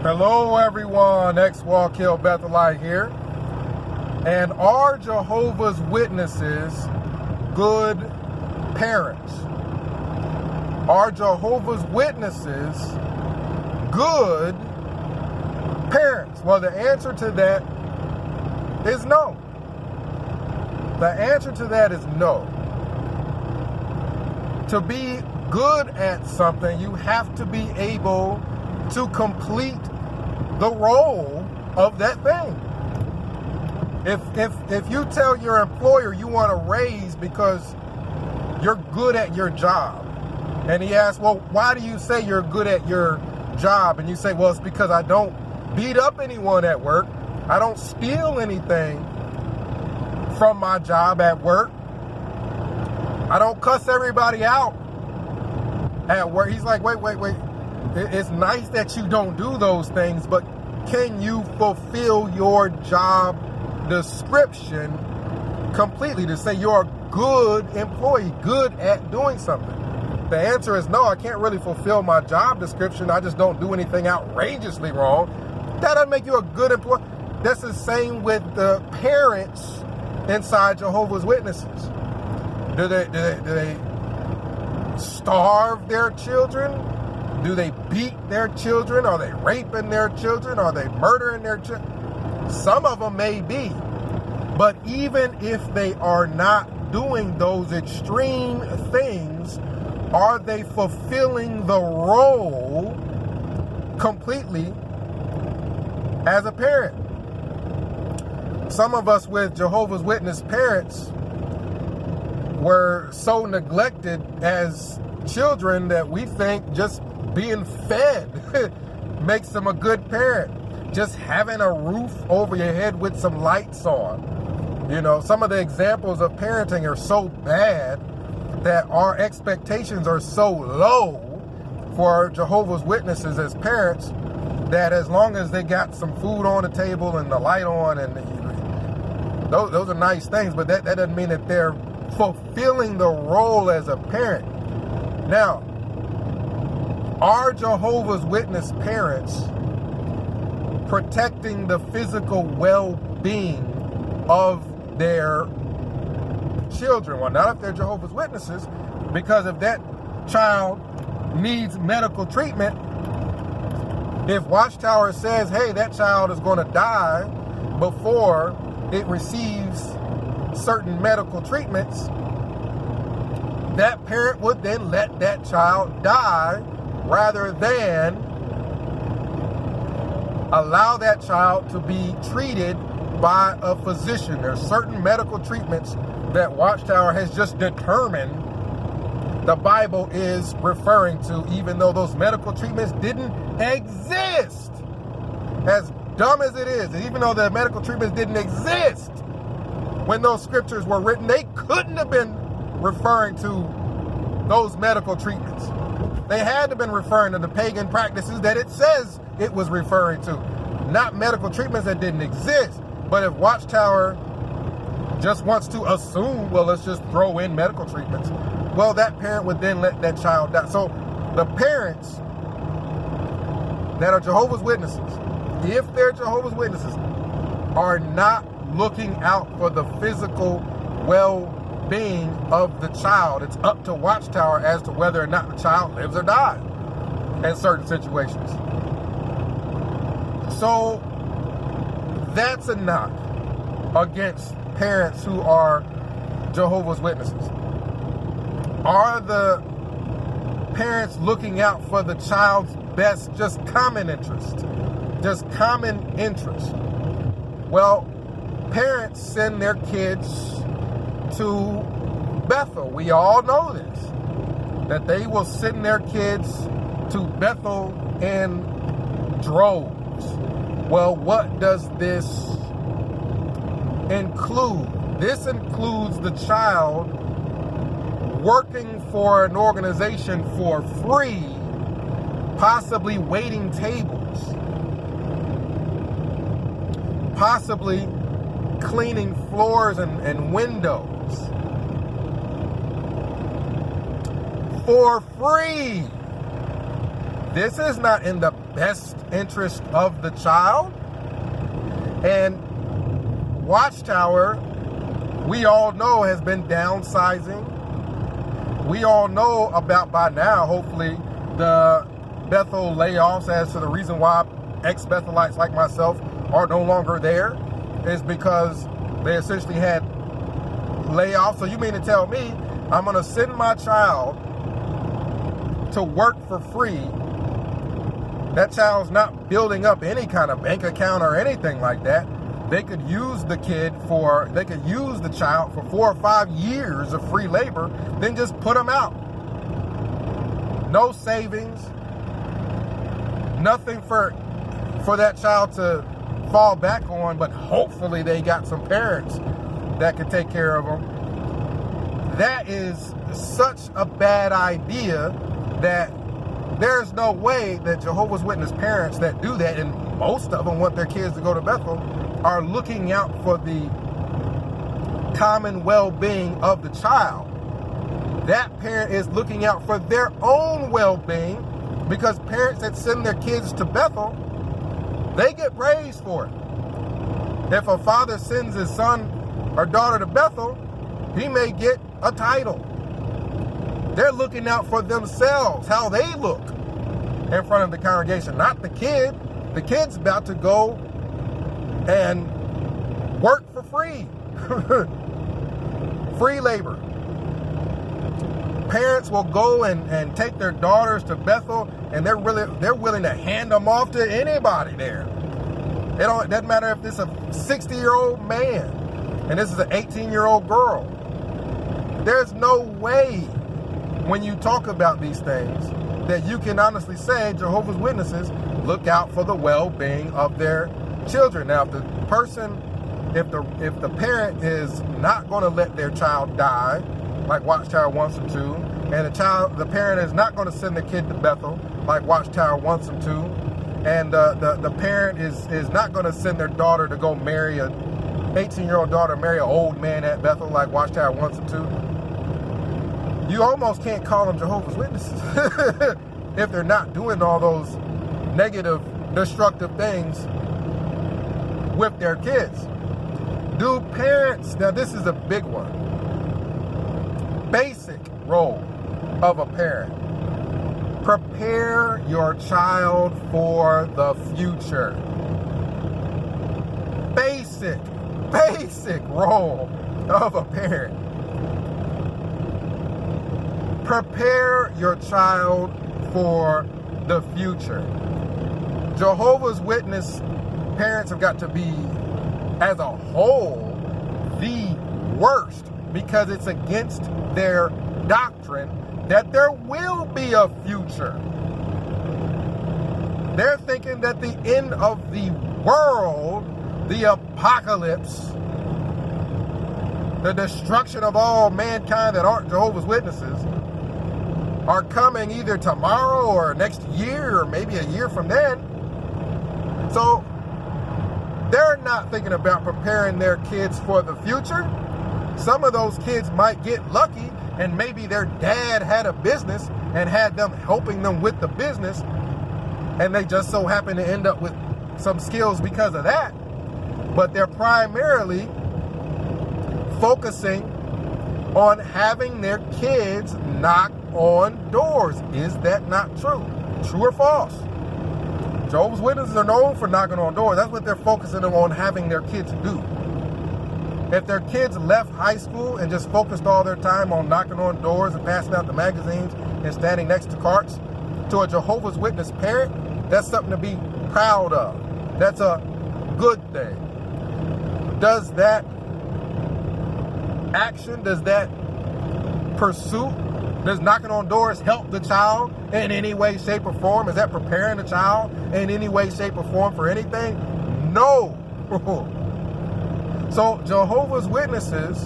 Hello everyone, X-Walk Hill Bethelite here. And are Jehovah's Witnesses good parents? Are Jehovah's Witnesses good parents? Well, the answer to that is no. The answer to that is no. To be good at something, you have to be able to complete the role of that thing. If you tell your employer you want a raise because you're good at your job, and he asks, well, why do you say you're good at your job? And you say, well, it's because I don't beat up anyone at work. I don't steal anything from my job at work. I don't cuss everybody out at work. He's like, wait. It's nice that you don't do those things, but can you fulfill your job description completely to say you're a good employee, good at doing something? The answer is no, I can't really fulfill my job description. I just don't do anything outrageously wrong. That doesn't make you a good employee. That's the same with the parents inside Jehovah's Witnesses. Do they starve their children? Do they beat their children? Are they raping their children? Are they murdering their children? Some of them may be. But even if they are not doing those extreme things, are they fulfilling the role completely as a parent? Some of us with Jehovah's Witness parents were so neglected as children that we think just being fed makes them a good parent. Just having a roof over your head with some lights on. You know, some of the examples of parenting are so bad that our expectations are so low for Jehovah's Witnesses as parents that as long as they got some food on the table and the light on, and those are nice things, but that doesn't mean that they're fulfilling the role as a parent. Now, are Jehovah's Witness parents protecting the physical well-being of their children? Well, not if they're Jehovah's Witnesses, because if that child needs medical treatment, if Watchtower says, hey, that child is going to die before it receives certain medical treatments, that parent would then let that child die rather than allow that child to be treated by a physician. There's certain medical treatments that Watchtower has just determined the Bible is referring to, even though those medical treatments didn't exist. As dumb as it is, even though the medical treatments didn't exist when those scriptures were written, they couldn't have been referring to those medical treatments. They had to have been referring to the pagan practices that it says it was referring to, not medical treatments that didn't exist. But if Watchtower just wants to assume, well, let's just throw in medical treatments, well, that parent would then let that child die. So the parents that are Jehovah's Witnesses, if they're Jehovah's Witnesses, are not looking out for the physical well-being of the child. It's up to Watchtower as to whether or not the child lives or dies in certain situations. So that's a knock against parents who are Jehovah's Witnesses. Are the parents looking out for the child's best, just common interest? Just common interest. Well, parents send their kids to Bethel. We all know this, that they will send their kids to Bethel in droves. Well, what does this include? This includes the child working for an organization for free, possibly waiting tables, possibly cleaning floors and windows for free. this is not in the best interest of the child. And Watchtower, we all know, has been downsizing. We all know about, by now, hopefully, the Bethel layoffs as to the reason why ex-Bethelites like myself are no longer there is because they essentially had layoffs. So you mean to tell me I'm going to send my child to work for free? That child's not building up any kind of bank account or anything like that. They could use the child for 4 or 5 years of free labor, then just put them out. No savings, nothing for that child to fall back on, but hopefully they got some parents that can take care of them. That is such a bad idea that there's no way that Jehovah's Witness parents that do that, and most of them want their kids to go to Bethel, are looking out for the common well-being of the child. That parent is looking out for their own well-being, because parents that send their kids to Bethel, they get praised for it. If a father sends his son or daughter to Bethel, he may get a title. They're looking out for themselves, how they look in front of the congregation, not the kid. The kid's about to go and work for free. Free labor. Parents will go and take their daughters to Bethel, and they're willing to hand them off to anybody there. It doesn't matter if this is a 60-year-old man and this is an 18-year-old girl. There's no way when you talk about these things that you can honestly say Jehovah's Witnesses look out for the well-being of their children. Now, if the parent is not going to let their child die, like Watchtower wants them to, and the parent is not going to send the kid to Bethel, like Watchtower wants them to, and the parent is not going to send their daughter to go marry a 18-year-old daughter, marry an old man at Bethel, like Watchtower wants them to. You almost can't call them Jehovah's Witnesses if they're not doing all those negative, destructive things with their kids. Do parents, now this is a big one, basic role of a parent. Prepare your child for the future. Basic role of a parent. Prepare your child for the future. Jehovah's Witness parents have got to be, as a whole, the worst, because it's against their doctrine that there will be a future. They're thinking that the end of the world, the apocalypse, the destruction of all mankind that aren't Jehovah's Witnesses, are coming either tomorrow or next year or maybe a year from then. So they're not thinking about preparing their kids for the future. Some of those kids might get lucky and maybe their dad had a business and had them helping them with the business, and they just so happen to end up with some skills because of that. But they're primarily focusing on having their kids knock on doors. Is that not true? True or false? Jehovah's Witnesses are known for knocking on doors. That's what they're focusing on having their kids do. If their kids left high school and just focused all their time on knocking on doors and passing out the magazines and standing next to carts, to a Jehovah's Witness parent, that's something to be proud of. That's a good thing. Does that action, does that pursuit, does knocking on doors help the child in any way, shape, or form? Is that preparing the child in any way, shape, or form for anything? No. So Jehovah's Witnesses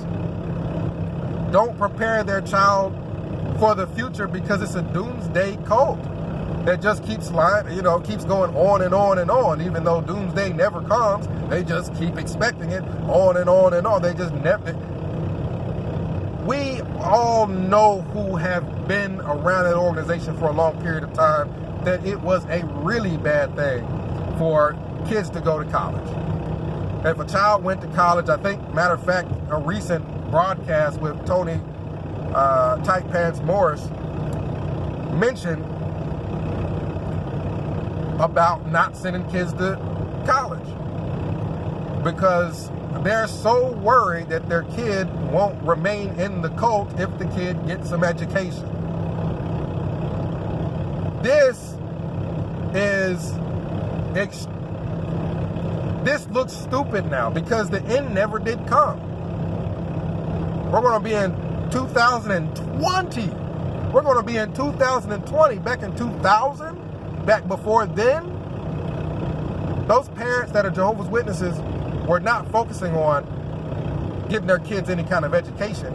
don't prepare their child for the future because it's a doomsday cult that just keeps keeps going on and on and on. Even though doomsday never comes, they just keep expecting it on and on and on. They just never. We all know who have been around that organization for a long period of time that it was a really bad thing for kids to go to college. If a child went to college, I think, matter of fact, a recent broadcast with Tony Tight Pants Morris mentioned about not sending kids to college because they're so worried that their kid won't remain in the cult if the kid gets some education. This looks stupid now because the end never did come. We're going to be in 2020. We're going to be in 2020. Back in 2000, back before then, those parents that are Jehovah's Witnesses were not focusing on giving their kids any kind of education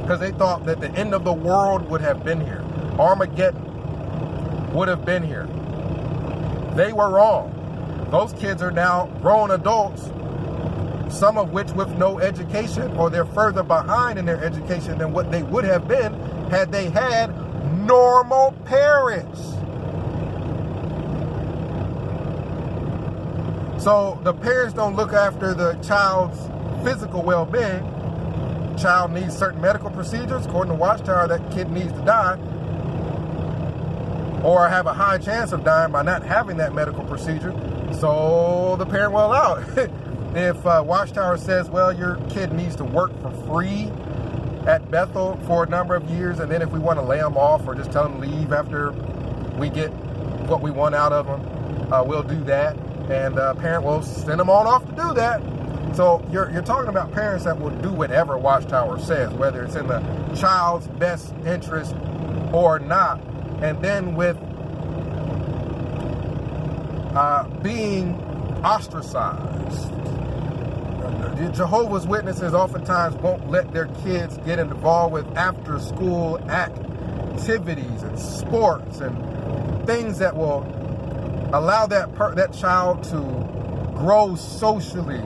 because they thought that the end of the world would have been here. Armageddon would have been here. They were wrong. Those kids are now grown adults, some of which with no education, or they're further behind in their education than what they would have been had they had normal parents. So the parents don't look after the child's physical well-being. Child needs certain medical procedures. According to Watchtower, that kid needs to die or have a high chance of dying by not having that medical procedure. So the parent will allow it. If Watchtower says, well, your kid needs to work for free at Bethel for a number of years, and then if we want to lay them off or just tell them leave after we get what we want out of them, we'll do that. And parent will send them on off to do that. So you're talking about parents that will do whatever Watchtower says, whether it's in the child's best interest or not. And then with being ostracized, the Jehovah's Witnesses oftentimes won't let their kids get involved with after-school activities and sports and things that will allow that child to grow socially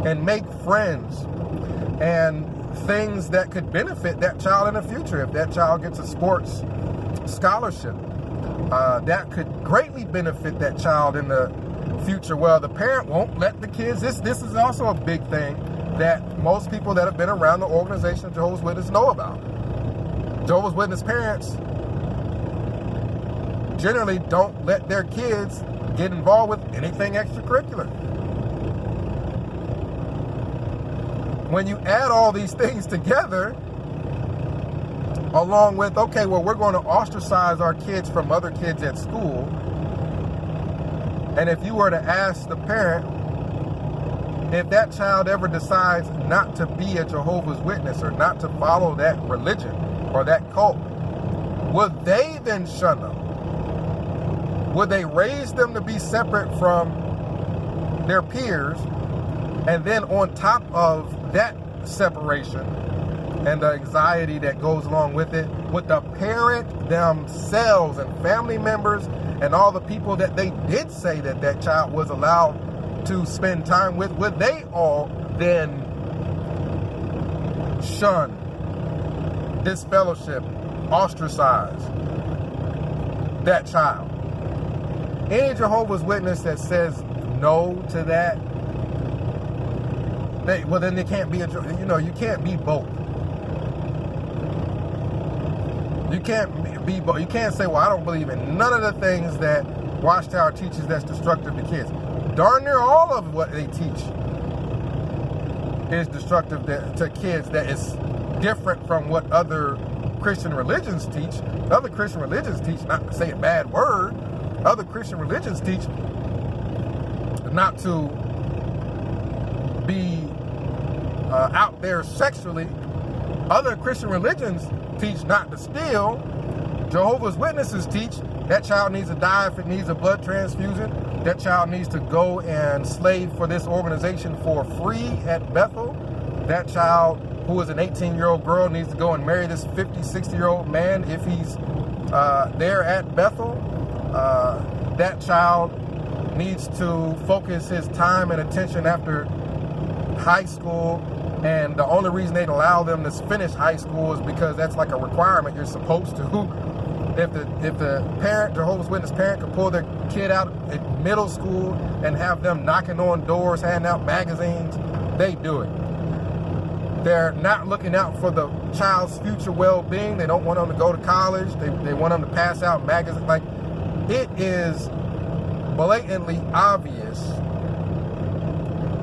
and make friends and things that could benefit that child in the future. If that child gets a sports scholarship, that could greatly benefit that child in the future. Well, the parent won't let the kids. This is also a big thing that most people that have been around the organization of Jehovah's Witnesses know about. Jehovah's Witness parents generally don't let their kids get involved with anything extracurricular. When you add all these things together, along with, okay, well, we're going to ostracize our kids from other kids at school. And if you were to ask the parent, if that child ever decides not to be a Jehovah's Witness or not to follow that religion or that cult, would they then shun them? Would they raise them to be separate from their peers? And then on top of that separation and the anxiety that goes along with it, would the parent themselves and family members and all the people that they did say that that child was allowed to spend time with, would they all then shun, disfellowship, ostracize that child? Any Jehovah's Witness that says no to that, then they can't be you can't be both. You can't be both. You can't say, well, I don't believe in none of the things that Watchtower teaches that's destructive to kids. Darn near all of what they teach is destructive to kids, that is different from what other Christian religions teach. Other Christian religions teach not to say a bad word. Other Christian religions teach not to be out there sexually. Other Christian religions teach not to steal. Jehovah's Witnesses teach that child needs to die if it needs a blood transfusion. That child needs to go and slave for this organization for free at Bethel. That child, who is an 18-year-old girl, needs to go and marry this 50, 60-year-old man if he's there at Bethel. That child needs to focus his time and attention after high school, and the only reason they'd allow them to finish high school is because that's like a requirement. You're supposed to If the parent, Jehovah's Witness parent, could pull their kid out at middle school and have them knocking on doors, handing out magazines, they do it. They're not looking out for the child's future well-being. They don't want them to go to college. They want them to pass out magazines. Like, it is blatantly obvious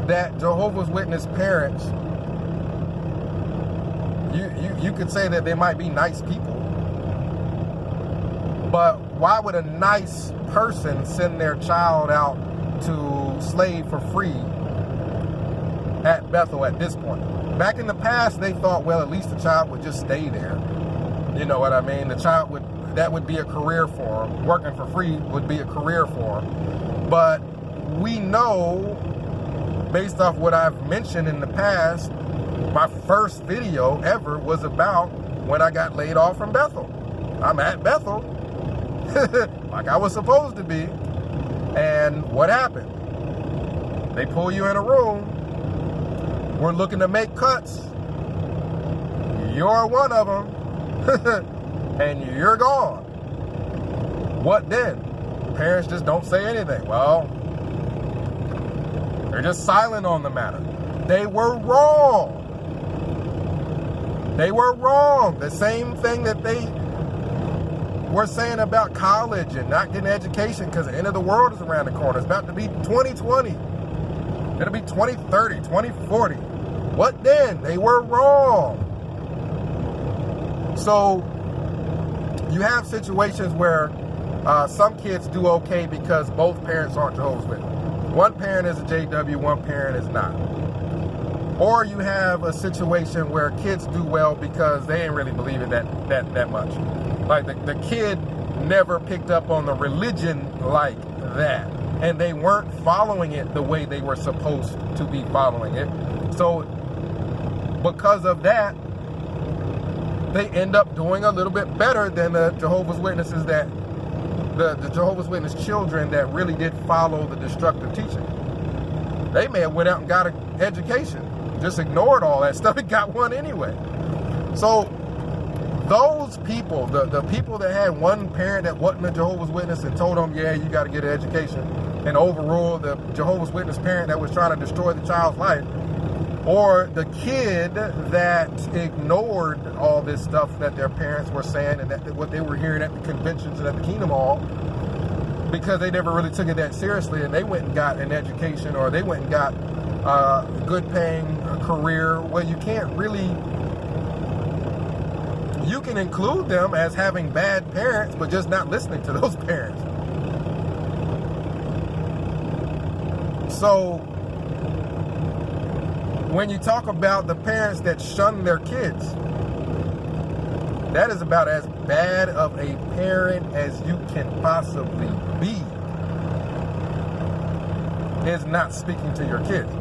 that Jehovah's Witness parents, you could say that they might be nice people, but why would a nice person send their child out to slave for free at Bethel at this point? Back in the past, they thought, well, at least the child would just stay there. You know what I mean? The child that would be a career for him. Working for free would be a career for him. But we know, based off what I've mentioned in the past, my first video ever was about when I got laid off from Bethel. I'm at Bethel, like I was supposed to be. And what happened? They pull you in a room. We're looking to make cuts. You're one of them. And you're gone. What then? Parents just don't say anything. Well, they're just silent on the matter. They were wrong. They were wrong. The same thing that they were saying about college and not getting education because the end of the world is around the corner. It's about to be 2020. It'll be 2030, 2040. What then? They were wrong. So you have situations where some kids do okay because both parents aren't Jehovah's Witness. One parent is a JW, one parent is not. Or you have a situation where kids do well because they ain't really believe it that much. Like the kid never picked up on the religion like that. And they weren't following it the way they were supposed to be following it. So because of that, they end up doing a little bit better than the Jehovah's Witnesses that, the Jehovah's Witness children that really did follow the destructive teaching. They may have went out and got an education, just ignored all that stuff and got one anyway. So those people, the people that had one parent that wasn't a Jehovah's Witness and told them, yeah, you got to get an education, and overruled the Jehovah's Witness parent that was trying to destroy the child's life, or the kid that ignored all this stuff that their parents were saying and that what they were hearing at the conventions and at the Kingdom Hall, because they never really took it that seriously, and they went and got an education, or they went and got a good paying career. Well, you can't really, you can include them as having bad parents, but just not listening to those parents. So when you talk about the parents that shun their kids, that is about as bad of a parent as you can possibly be, is not speaking to your kids.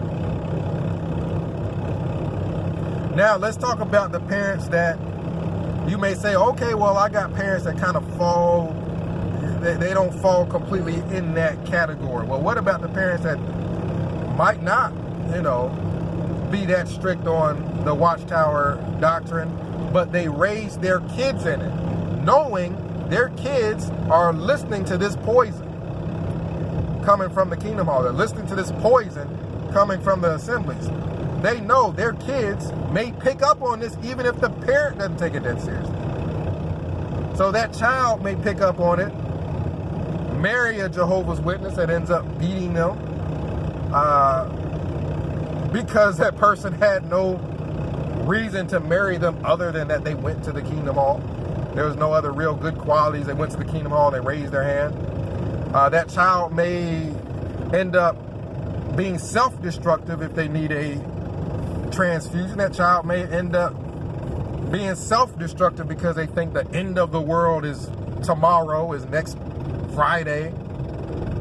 Now, let's talk about the parents that you may say, okay, well, I got parents that kind of fall, they don't fall completely in that category. Well, what about the parents that might not, be that strict on the Watchtower doctrine, but they raise their kids in it, knowing their kids are listening to this poison coming from the Kingdom Hall. They're listening to this poison coming from the assemblies. They know their kids may pick up on this even if the parent doesn't take it that seriously. So that child may pick up on it, marry a Jehovah's Witness that ends up beating them, because that person had no reason to marry them other than that they went to the Kingdom Hall. There was no other real good qualities. They went to the Kingdom Hall, they raised their hand. That child may end up being self-destructive if they need a transfusion. That child may end up being self-destructive because they think the end of the world is tomorrow, is next Friday,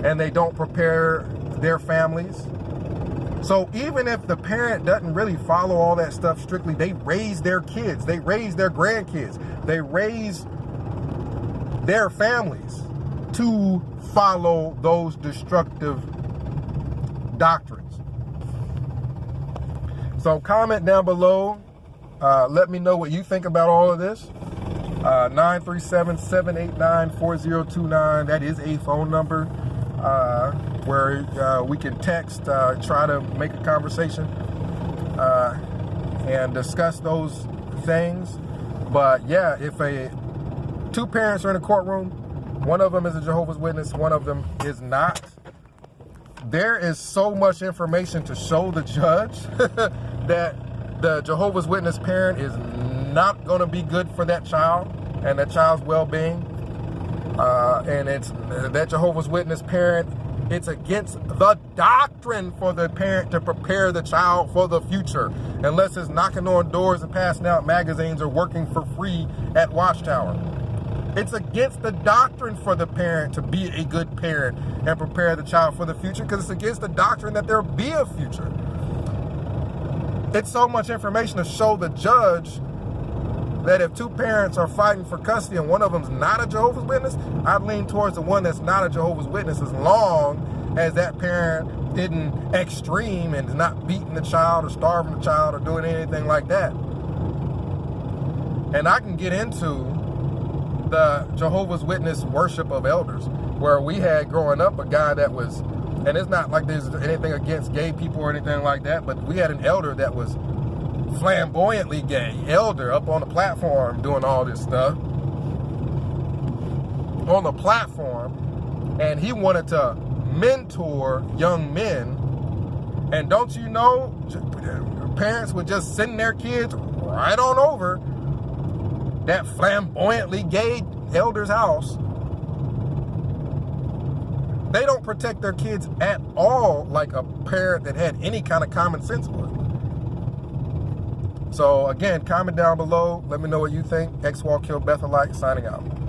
and they don't prepare their families. So even if the parent doesn't really follow all that stuff strictly, they raise their kids, they raise their grandkids, they raise their families to follow those destructive doctrines. So comment down below. Let me know what you think about all of this. 937-789-4029. That is a phone number where we can text, try to make a conversation and discuss those things. But yeah, if two parents are in a courtroom, one of them is a Jehovah's Witness, one of them is not, there is so much information to show the judge that the Jehovah's Witness parent is not going to be good for that child and that child's well-being. And it's that Jehovah's Witness parent, it's against the doctrine for the parent to prepare the child for the future, unless it's knocking on doors and passing out magazines or working for free at Watchtower. It's against the doctrine for the parent to be a good parent and prepare the child for the future, because it's against the doctrine that there'll be a future. It's so much information to show the judge that if two parents are fighting for custody and one of them's not a Jehovah's Witness, I'd lean towards the one that's not a Jehovah's Witness, as long as that parent isn't extreme and is not beating the child or starving the child or doing anything like that. And I can get into the Jehovah's Witness worship of elders, where we had growing up a guy that was, and it's not like there's anything against gay people or anything like that, but we had an elder that was flamboyantly gay elder up on the platform doing all this stuff on the platform, and he wanted to mentor young men. And don't you know, parents would just send their kids right on over that flamboyantly gay elder's house. They don't protect their kids at all like a parent that had any kind of common sense would. So again, comment down below. Let me know what you think. X-Walk Kill Bethelite signing out.